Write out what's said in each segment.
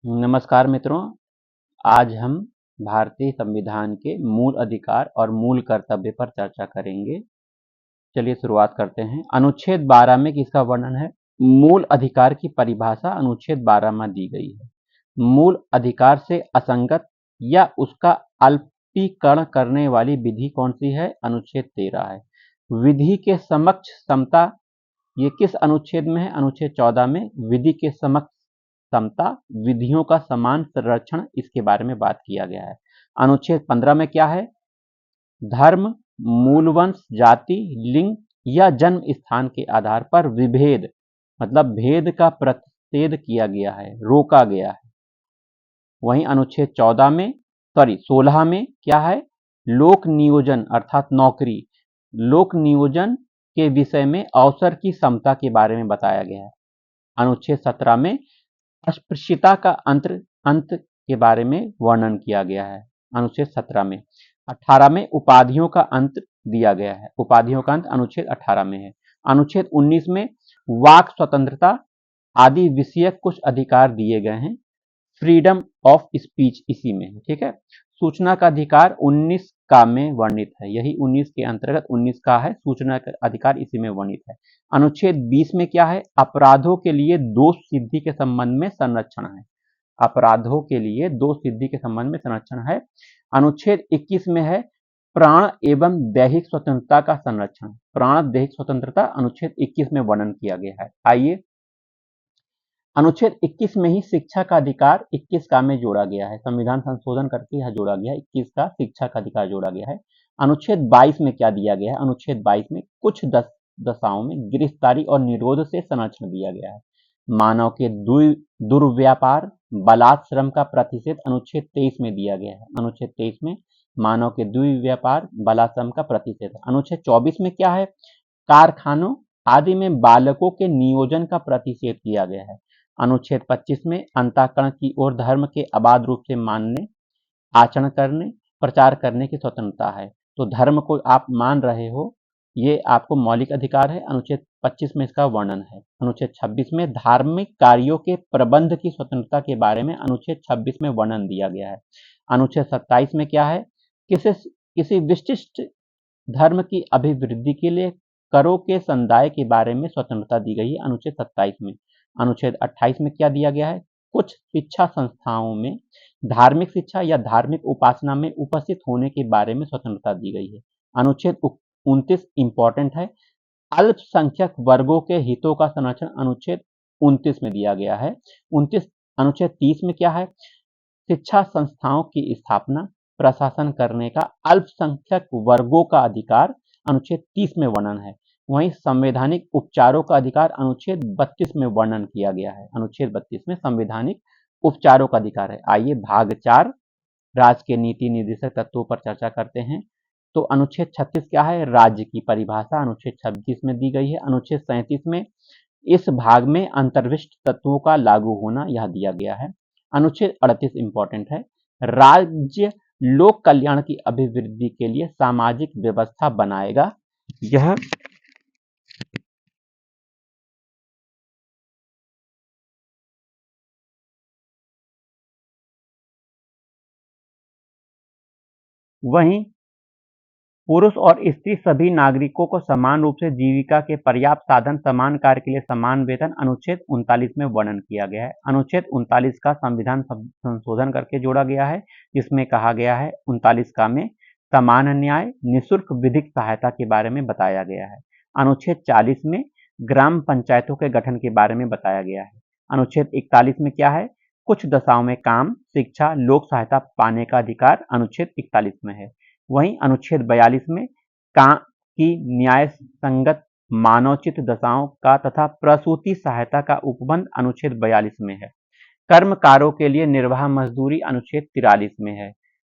नमस्कार मित्रों, आज हम भारतीय संविधान के मूल अधिकार और मूल कर्तव्य पर चर्चा करेंगे। चलिए शुरुआत करते हैं। अनुच्छेद 12 में किसका वर्णन है? मूल अधिकार की परिभाषा अनुच्छेद 12 में दी गई है। मूल अधिकार से असंगत या उसका अल्पीकरण करने वाली विधि कौन सी है? अनुच्छेद 13 है। विधि के समक्ष समता, ये किस अनुच्छेद में है? अनुच्छेद 14 में। विधि के समक्ष समता, विधियों का समान संरक्षण, इसके बारे में बात किया गया है। अनुच्छेद 15 में क्या है? धर्म, मूलवंश, जाति, लिंग या जन्म स्थान के आधार पर विभेद, मतलब भेद का प्रतिषेध किया गया है, रोका गया है। वहीं अनुच्छेद 16 में क्या है? लोक नियोजन अर्थात नौकरी, लोक नियोजन के विषय में अवसर की समता के बारे में बताया गया है। अनुच्छेद 17 में अस्पृश्यता का अंत के बारे में वर्णन किया गया है। अनुच्छेद 17 में। 18 में उपाधियों का अंत दिया गया है। उपाधियों का अंत अनुच्छेद 18 में है। अनुच्छेद 19 में वाक स्वतंत्रता आदि विषयक कुछ अधिकार दिए गए हैं। फ्रीडम ऑफ स्पीच इसी में है, ठीक है। सूचना का अधिकार 19 का में वर्णित है, यही 19 के अंतर्गत 19 का है, सूचना का अधिकार इसी में वर्णित है। अनुच्छेद 20 में क्या है? अपराधों के लिए दोष सिद्धि के संबंध में संरक्षण है। अपराधों के लिए दोष सिद्धि के संबंध में संरक्षण है। अनुच्छेद 21 में है प्राण एवं दैहिक स्वतंत्रता का संरक्षण। प्राण दैहिक स्वतंत्रता अनुच्छेद 21 में वर्णन किया गया है। आइए, अनुच्छेद 21 में ही शिक्षा का अधिकार 21 का में जोड़ा गया है। संविधान संशोधन करके यह जोड़ा गया है, 21 का शिक्षा का अधिकार जोड़ा गया है। अनुच्छेद 22 में क्या दिया गया है? अनुच्छेद 22 में कुछ दशाओं में गिरफ्तारी और निरोध से संरक्षण दिया गया है। मानव के दुर्व्यापार, बलात्श्रम का प्रतिषेध अनुच्छेद 23 में दिया गया है। अनुच्छेद 23 में मानव के दुर्व्यापार, बलात्श्रम का प्रतिषेध। अनुच्छेद 24 में क्या है? कारखानों आदि में बालकों के नियोजन का प्रतिषेध किया गया है। अनुच्छेद 25 में अंतःकरण की ओर धर्म के अबाध रूप से मानने, आचरण करने, प्रचार करने की स्वतंत्रता है। तो धर्म को आप मान रहे हो, ये आपको मौलिक अधिकार है। अनुच्छेद 25 में इसका वर्णन है। अनुच्छेद 26 में धार्मिक कार्यों के प्रबंध की स्वतंत्रता के बारे में अनुच्छेद 26 में वर्णन दिया गया है। अनुच्छेद 27 में क्या है? किसी विशिष्ट धर्म की अभिवृद्धि के लिए करों के संदाय के बारे में स्वतंत्रता दी गई है। अनुच्छेद 27 में। अनुच्छेद 28 में क्या दिया गया है? कुछ शिक्षा संस्थाओं में धार्मिक शिक्षा या धार्मिक उपासना में उपस्थित होने के बारे में स्वतंत्रता दी गई है। अनुच्छेद 29 इंपॉर्टेंट है, अल्पसंख्यक वर्गों के हितों का संरक्षण अनुच्छेद 29 में दिया गया है। 29 अनुच्छेद 30 में क्या है? शिक्षा संस्थाओं की स्थापना, प्रशासन करने का अल्पसंख्यक वर्गों का अधिकार अनुच्छेद 30 में वर्णन है। वहीं संवैधानिक उपचारों का अधिकार अनुच्छेद 32 में वर्णन किया गया है। अनुच्छेद 32 में संवैधानिक उपचारों का अधिकार है। आइए भाग 4 राज्य के नीति निर्देशक तत्वों पर चर्चा करते हैं। तो अनुच्छेद 36 क्या है? राज्य की परिभाषा अनुच्छेद 36 में दी गई है। अनुच्छेद 37 में इस भाग में अंतर्विष्ट तत्वों का लागू होना यह दिया गया है। अनुच्छेद 38 इंपॉर्टेंट है, राज्य लोक कल्याण की अभिवृद्धि के लिए सामाजिक व्यवस्था बनाएगा। यह वहीं पुरुष और स्त्री सभी नागरिकों को समान रूप से जीविका के पर्याप्त साधन, समान कार्य के लिए समान वेतन अनुच्छेद 39 में वर्णन किया गया है। अनुच्छेद 39 का संविधान संशोधन करके जोड़ा गया है, जिसमें कहा गया है 39 का में समान न्याय, निःशुल्क विधिक सहायता के बारे में बताया गया है। अनुच्छेद 40 में ग्राम पंचायतों के गठन के बारे में बताया गया है। अनुच्छेद 41 में क्या है? कुछ दशाओं में काम, शिक्षा, लोक सहायता पाने का अधिकार अनुच्छेद 41 में है। वहीं अनुच्छेद 42 में की न्याय संगत मानवोचित दशाओं का तथा प्रसूति सहायता का उपबंध अनुच्छेद 42 में है। कर्मकारों के लिए निर्वाह मजदूरी अनुच्छेद 43 में है।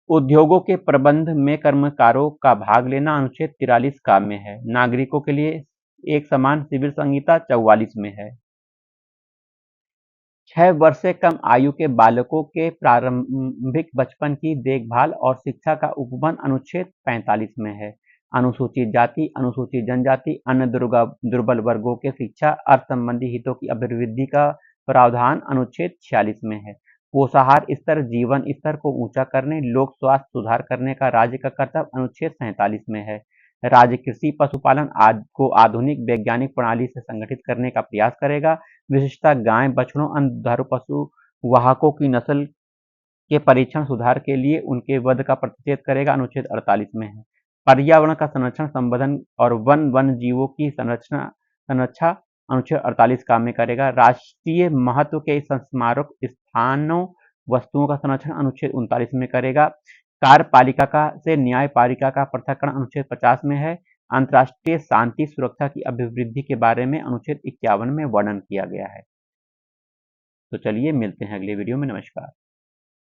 उद्योगों के प्रबंध में कर्मकारों का भाग लेना अनुच्छेद 43 का में है। नागरिकों के लिए एक समान सिविल संहिता 44 में है। 6 वर्ष से कम आयु के बालकों के प्रारंभिक बचपन की देखभाल और शिक्षा का उपबंध अनुच्छेद 45 में है। अनुसूचित जाति, अनुसूचित जनजाति, अन्य दुर्बल वर्गों के शिक्षा, अर्थ संबंधी हितों की अभिवृद्धि का प्रावधान अनुच्छेद 46 में है। पोषाहार स्तर, जीवन स्तर को ऊंचा करने, लोक स्वास्थ्य सुधार करने का राज्य का कर्तव्य अनुच्छेद 47 में है। राज्य कृषि पशुपालन को आधुनिक वैज्ञानिक प्रणाली से संगठित करने का प्रयास करेगा। विशेषतः गाय, बछड़ों, अन्य दुधारू पशु वाहकों की नस्ल के परीक्षण सुधार के लिए उनके वध का प्रतिषेध करेगा, अनुच्छेद 48 में है। पर्यावरण का संरक्षण, संवर्धन और वन जीवों की संरक्षा अनुच्छेद 48 काम में करेगा। राष्ट्रीय महत्व के स्मारक स्थानों, वस्तुओं का संरक्षण अनुच्छेद 39 में करेगा। कार्यपालिका का से न्यायपालिका का पृथक्करण अनुच्छेद 50 में है। अंतर्राष्ट्रीय शांति सुरक्षा की अभिवृद्धि के बारे में अनुच्छेद 51 में वर्णन किया गया है। तो चलिए मिलते हैं अगले वीडियो में। नमस्कार।